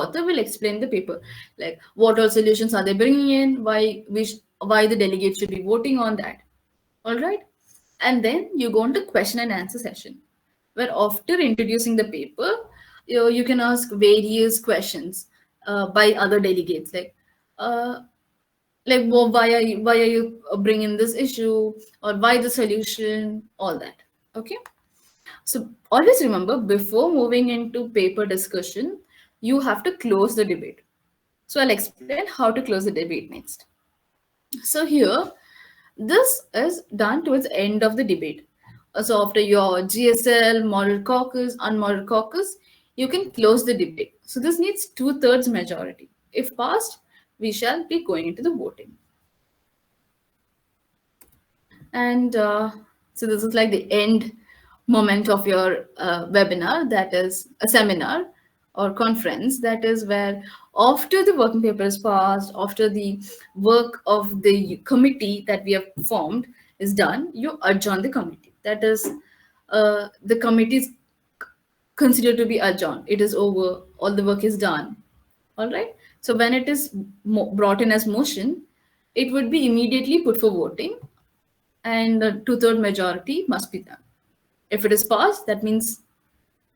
author will explain the paper, like what all solutions are they bringing in, why the delegate should be voting on that. All right. And then you go into question and answer session, where after introducing the paper, you can ask various questions by other delegates, uh, why are you bringing this issue, or why the solution, all that. Okay. So always remember, before moving into paper discussion, you have to close the debate. So I'll explain how to close the debate next. So here, this is done towards the end of the debate. So after your GSL, model caucus, unmodel caucus, you can close the debate. So this needs two-thirds majority. If passed, we shall be going into the voting. And so this is like the end moment of your webinar, that is a seminar or conference. That is where, after the working paper is passed, after the work of the committee that we have formed is done, you adjourn the committee. That is, the committee is considered to be adjourned. It is over. All the work is done. All right. So when it is brought in as motion, it would be immediately put for voting, and the two-third majority must be done. If it is passed, that means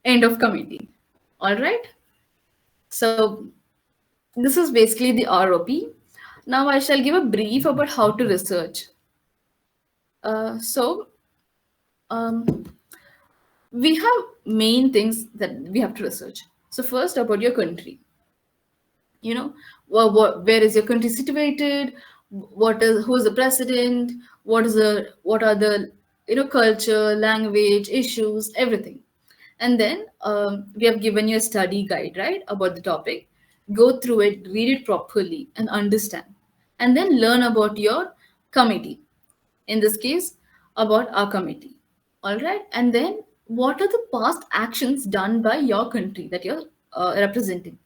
end of committee. All right. So this is basically the ROP. Now I shall give a brief about how to research. So um, we have main things that we have to research. So first, about your country. Where is your country situated, who's the president, what are the culture, language, issues, everything. And then we have given you a study guide, right, about the topic. Go through it, read it properly and understand, and then learn about your committee, in this case about our committee. All right. And then what are the past actions done by your country that you're representing,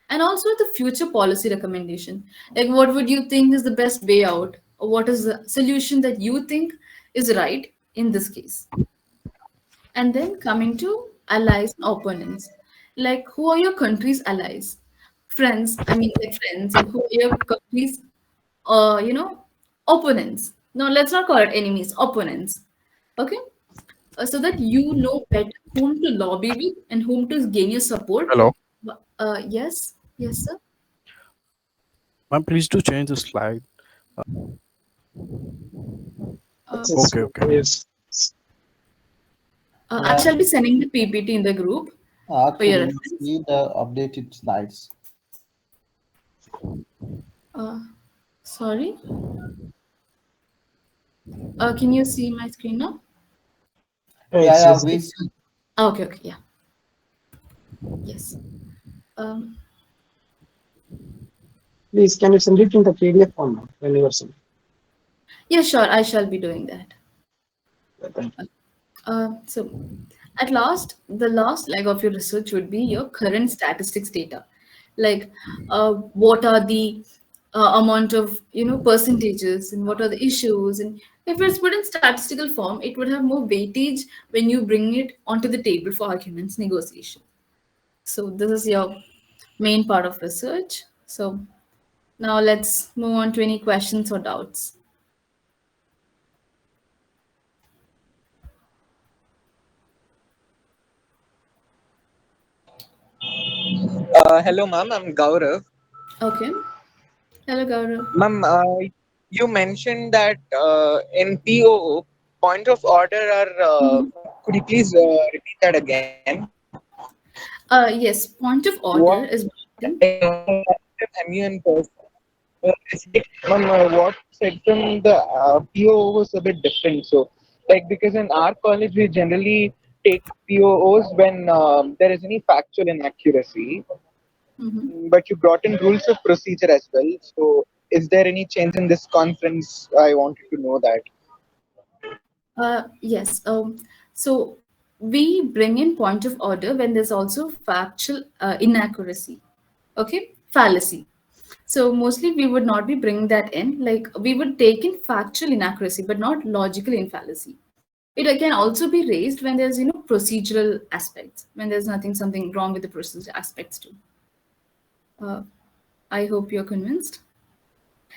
and also the future policy recommendation, like what would you think is the best way out, or what is the solution that you think is right in this case. And then coming to allies and opponents, like who are your country's allies, friends, I mean like friends, and who are your country's opponents. No, let's not call it enemies, opponents. Okay. So that you know better whom to lobby with and whom to gain your support. Hello. Yes, yes, sir. Ma'am, please do change the slide. Yes, Okay, okay. yes. I Yeah, shall be sending the PPT in the group for could your we reference. see the updated slides? Uh, Sorry. Can you see my screen now? Yeah, Yes, yeah, yes. we see. Okay, okay, yeah, yes. Um, Please, can you send it in the PDF format when you are sending? yeah, sure, I shall be doing that. Thank you. So, at last, the last leg of your research would be your current statistics data, like what are the amount of percentages, and what are the issues, and if it's put in statistical form, it would have more weightage when you bring it onto the table for arguments negotiation. So this is your main part of research. So now let's move on to any questions or doubts. Hello, ma'am. I'm Gaurav. Okay. Hello, Gaurav. Ma'am, you mentioned that in POO, point of order are. Could you please repeat that again? Yes, point of What order is I one thing. know as an MUN person, it's like, ma'am, what said from the POO was a bit different. So, like, because in our college, we generally take POOs when there is any factual inaccuracy. Mhm. But you brought in rules of procedure as well. So, is there any change in this conference? I wanted to know that. Yes. So we bring in point of order when there's also factual inaccuracy. Okay, fallacy. So mostly we would not be bringing that in. Like we would take in factual inaccuracy, but not logical infallacy. It can also be raised when there's procedural aspects, when there's nothing something wrong with the procedural aspects too. Uh, I hope you're convinced.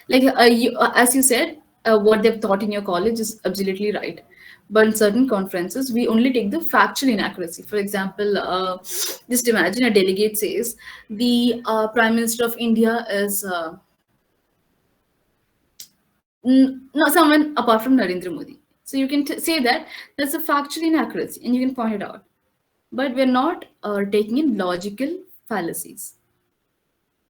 Like as you said, what they've taught in your college is absolutely right. But in certain conferences, we only take the factual inaccuracy. For example, just imagine a delegate says the Prime Minister of India is not someone apart from Narendra Modi. So you can say that that's a factual inaccuracy, and you can point it out. But we're not taking in logical fallacies.